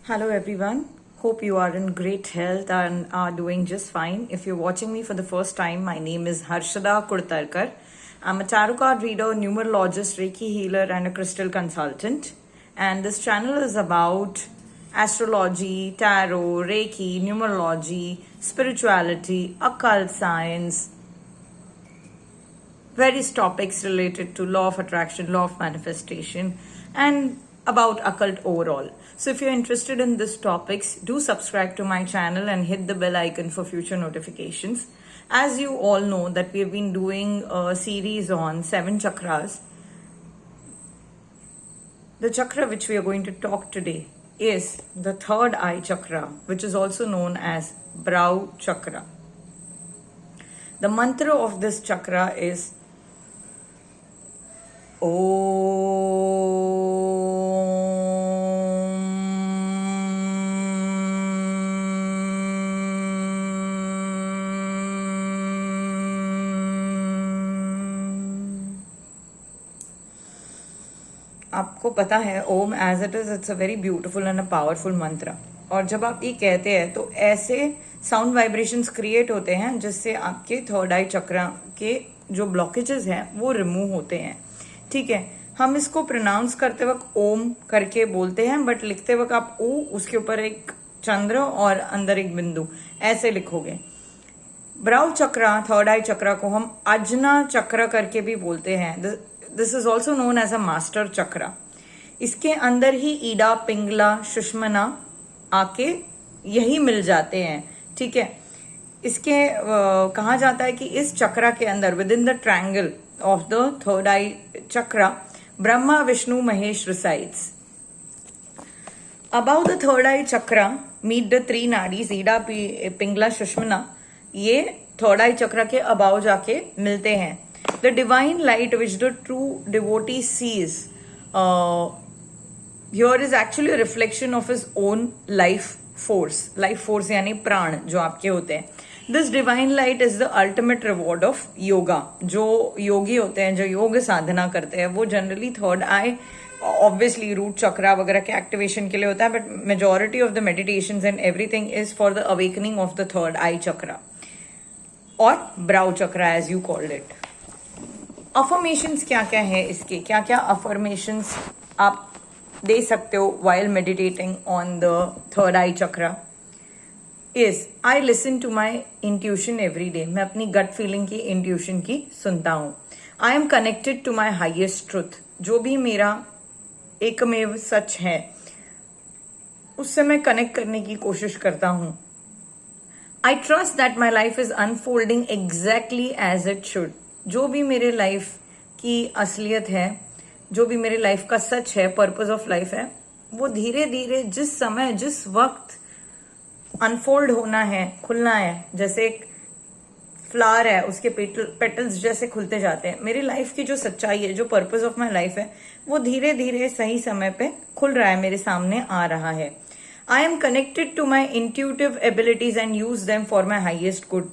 Hello everyone. Hope you are in great health and are doing just fine. If you're watching me for the first time, my name is Harshada Kurtarkar. I'm a tarot card reader, numerologist, Reiki healer, and a crystal consultant. And this channel is about astrology, tarot, Reiki, numerology, spirituality, occult science, various topics related to law of attraction, law of manifestation, and about occult overall. So if you're interested in these topics, do subscribe to my channel and hit the bell icon for future notifications. As you all know that we have been doing a series on 7 chakras. The chakra which we are going to talk today is the third eye chakra, which is also known as brow chakra. The mantra of this chakra is आपको पता है Om as it is it's a very beautiful and a powerful mantra. और जब आप ये कहते हैं तो ऐसे साउंड वाइब्रेशंस क्रिएट होते हैं जिससे आपके थर्ड आई चक्र के जो ब्लॉकेजेस हैं वो रिमूव होते हैं। ठीक है, हम इसको प्रोनाउंस करते वक्त ओम करके बोलते हैं, बट लिखते वक्त आप ओ उसके ऊपर एक चंद्र और अंदर एक बिंदु ऐसे लिखोगे। ब्राउ चक्र, थर्ड आई चक्र को हम अजना चक्र करके भी बोलते हैं। This is also known as a master chakra. इसके अंदर ही ईडा, पिंगला, सुषुम्ना आके यही मिल जाते हैं। ठीक है, इसके कहा जाता है कि इस चक्र के अंदर within the triangle of the third eye chakra Brahma, Vishnu, Mahesh resides. About the third eye chakra meet the 3 nadis Ida, Pingala, Sushumna. ये थर्ड आई चक्र के अबाव जाके मिलते हैं। The divine light which the true devotee sees here is actually a reflection of his own life force. Life force यानी प्राण जो आपके होते हैं। This divine light is the ultimate reward of yoga. जो योगी होते हैं, जो योग साधना करते हैं, वो generally third eye obviously root chakra वगैरह के एक्टिवेशन के लिए होता है, but majority of the meditations and everything is for the awakening of the third eye chakra और brow chakra as you called it. Affirmations क्या क्या है इसके, क्या क्या अफर्मेशंस आप दे सकते हो while meditating on the third eye chakra is I listen to my intuition every day. मैं अपनी गट फीलिंग की, इंट्यूशन की सुनता हूं। I am connected to my highest truth. जो भी मेरा एकमेव सच है उससे मैं कनेक्ट करने की कोशिश करता हूं। I trust that my life is unfolding exactly as it should. जो भी मेरे लाइफ की असलियत है, जो भी मेरे लाइफ का सच है, पर्पस ऑफ लाइफ है, वो धीरे धीरे जिस समय जिस वक्त अनफोल्ड होना है, खुलना है, जैसे एक फ्लावर है उसके पेटल्स जैसे खुलते जाते हैं। मेरी लाइफ की जो सच्चाई है, जो पर्पस ऑफ माई लाइफ है, वो धीरे धीरे सही समय पे खुल रहा है, मेरे सामने आ रहा है। I am connected to my intuitive abilities and use them for my highest good.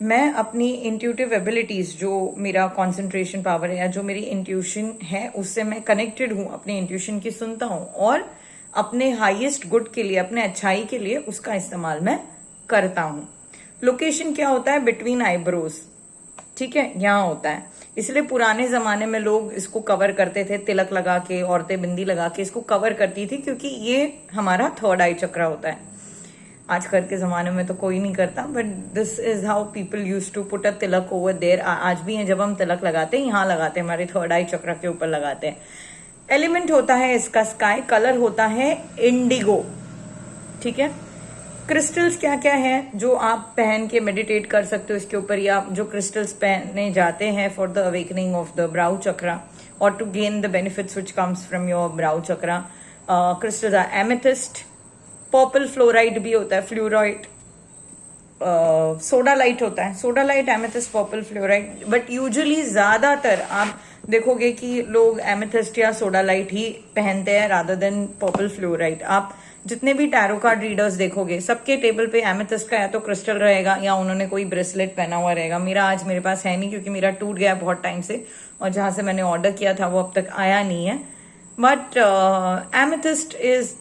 मैं अपनी इंट्यूटिव एबिलिटीज, जो मेरा कंसंट्रेशन पावर है या जो मेरी इंट्यूशन है, उससे मैं कनेक्टेड हूं, अपनी इंट्यूशन की सुनता हूं और अपने हाईएस्ट गुड के लिए, अपने अच्छाई के लिए उसका इस्तेमाल मैं करता हूं। लोकेशन क्या होता है? Between eyebrows. ठीक है, यहां होता है। इसलिए पुराने जमाने में लोग इसको कवर करते थे, तिलक लगा के, औरतें बिंदी लगा के इसको कवर करती थी, क्योंकि ये हमारा थर्ड आई चक्र होता है। आजकल के जमाने में तो कोई नहीं करता, but this is how people use to put a tilak over there. आज भी है, जब हम तिलक लगाते हैं यहाँ लगाते हैं, हमारे थर्ड आई चक्र के ऊपर लगाते हैं। एलिमेंट होता है इसका स्काई, कलर होता है इंडिगो। ठीक है, क्रिस्टल्स क्या क्या है जो आप पहन के मेडिटेट कर सकते हो इसके ऊपर, या जो क्रिस्टल्स पहने जाते हैं for the awakening of the brow chakra और to gain the benefits which comes from your brow chakra. Crystals are amethyst, purple fluorite भी होता है, फ्लोराइड, सोडा लाइट होता है, sodalite, amethyst, purple fluorite. But usually ज्यादातर आप देखोगे कि लोग एमेथिस्ट या सोडा लाइट ही पहनते हैं रादर देन पर्पल फ्लोराइड। आप जितने भी टैरो कार्ड रीडर्स देखोगे, सबके टेबल पे एमेथिस्ट का या तो क्रिस्टल रहेगा या उन्होंने कोई ब्रेसलेट पहना हुआ रहेगा। मेरा आज मेरे पास है नहीं, क्योंकि मेरा टूट गया बहुत टाइम से, और जहां से मैंने ऑर्डर किया था वो अब तक आया नहीं है। But amethyst is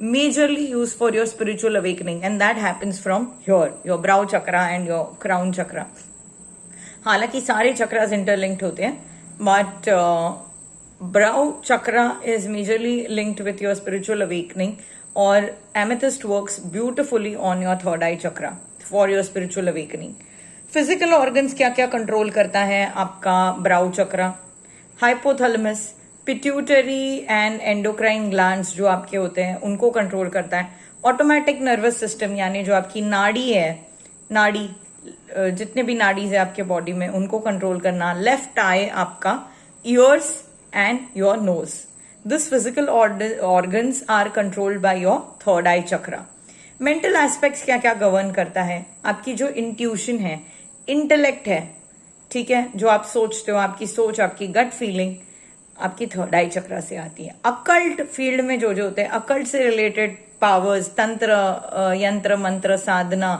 majorly used for your spiritual awakening, and that happens from here, your brow chakra and your crown chakra. हालांकि सारे चक्रास इंटरलिंक्ड होते हैं, but brow chakra is majorly linked with your spiritual awakening, और amethyst works beautifully on your third eye chakra for your spiritual awakening. Physical organs क्या क्या control करता है आपका brow chakra? Hypothalamus, pituitary and endocrine glands जो आपके होते हैं उनको कंट्रोल करता है. ऑटोमेटिक नर्वस सिस्टम यानी जो आपकी नाड़ी है, नाड़ी जितने भी नाड़ीज है आपके बॉडी में उनको कंट्रोल करना. लेफ्ट आई आपका ears and your nose. This physical organs are controlled by your third eye chakra. Mental aspects क्या क्या गवर्न करता है? आपकी जो इंट्यूशन है, इंटेलेक्ट है, ठीक है, जो आप सोचते हो, आपकी सोच, आपकी गट फीलिंग आपकी थर्ड आई चक्रा से आती है. अकल्ट फील्ड में जो जो होते हैं, अकल्ट से रिलेटेड पावर्स, तंत्र, यंत्र मंत्र, साधना,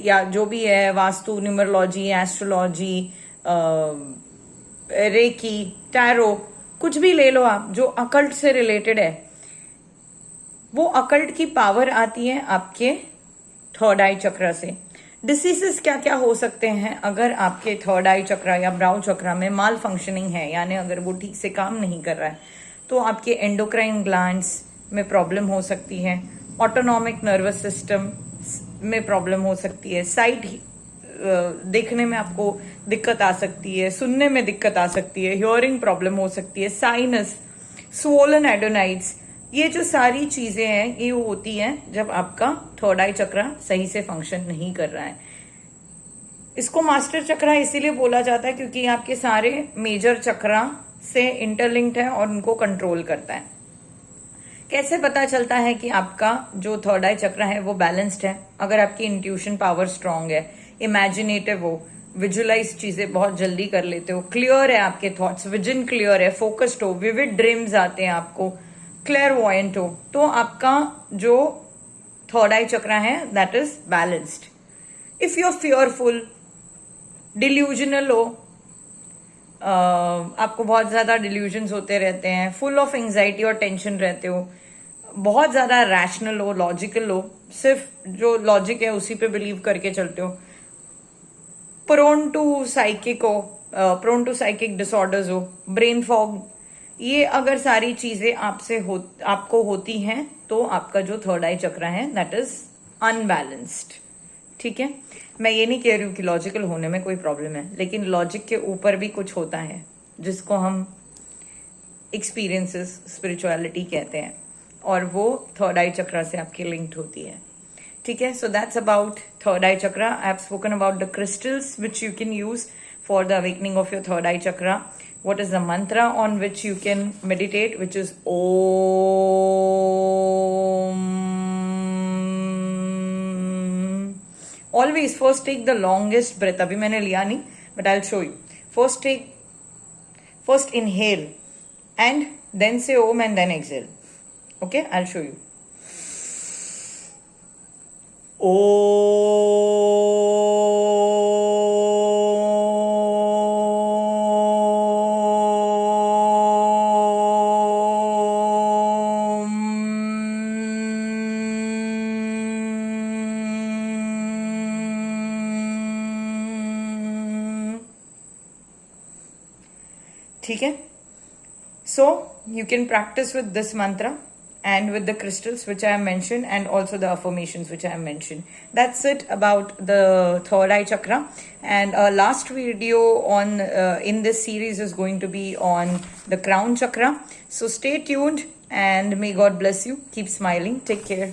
या जो भी है, vastu, numerology, astrology, reiki, tarot, कुछ भी ले लो आप, जो अकल्ट से रिलेटेड है, वो अकल्ट की पावर आती है आपके थर्ड आई चक्रा से. डिसीजेस क्या क्या हो सकते हैं अगर आपके थर्ड आई चक्रा या ब्राउ चक्रा में माल फंक्शनिंग है, यानी अगर वो ठीक से काम नहीं कर रहा है, तो आपके एंडोक्राइन ग्लैंड्स में प्रॉब्लम हो सकती है, ऑटोनॉमिक नर्वस सिस्टम में प्रॉब्लम हो सकती है, साइट देखने में आपको दिक्कत आ सकती है, सुनने में दिक्कत आ सकती है, हियरिंग प्रॉब्लम हो सकती है, साइनस, स्वोलन एडोनाइड्स. ये जो सारी चीजें हैं ये होती हैं जब आपका थर्ड आई चक्रा सही से फंक्शन नहीं कर रहा है. इसको मास्टर चक्रा इसीलिए बोला जाता है क्योंकि आपके सारे मेजर चक्रा से इंटरलिंक्ड है और उनको कंट्रोल करता है. कैसे पता चलता है कि आपका जो थर्ड आई चक्रा है वो बैलेंस्ड है? अगर आपकी इंट्यूशन पावर स्ट्रांग है, इमेजिनेटिव हो, विजुअलाइज चीजें बहुत जल्दी कर लेते हो, क्लियर है आपके थॉट्स, विजन क्लियर है, फोकस्ड हो, विविड ड्रीम्स आते हैं आपको, क्लेयरवॉयंट हो, तो आपका जो थर्ड आई चक्रा है that is balanced. If you are fearful, delusional हो, आपको बहुत ज्यादा डिल्यूजन्स होते रहते हैं, फुल ऑफ एंजाइटी और टेंशन रहते हो, बहुत ज्यादा रैशनल हो, लॉजिकल हो, सिर्फ जो लॉजिक है उसी पे बिलीव करके चलते हो, प्रोन टू साइकिक हो, प्रोन टू साइकिक डिसऑर्डर्स हो, ब्रेन फॉग, ये अगर सारी चीजें आपको होती हैं तो आपका जो थर्ड आई चक्रा है दैट इज अनबैलेंस्ड. ठीक है, मैं ये नहीं कह रही हूं कि लॉजिकल होने में कोई प्रॉब्लम है, लेकिन लॉजिक के ऊपर भी कुछ होता है जिसको हम एक्सपीरियंसेस, स्पिरिचुअलिटी कहते हैं, और वो थर्ड आई चक्रा से आपकी लिंक्ड होती है. ठीक है, so that's about third eye chakra. I have spoken about the crystals which you can use for the awakening of your third eye chakra. What is the mantra on which you can meditate, which is Om. Always first take the longest breath. अभी मैंने लिया नहीं, but I'll show you. First inhale and then say Om and then exhale. Okay, I'll show you. ठीक है, so you can practice with this mantra and with the crystals which I have mentioned, and also the affirmations which I have mentioned. That's it about the third eye chakra, and our last video on in this series is going to be on the crown chakra. So stay tuned and may God bless you. Keep smiling. Take care.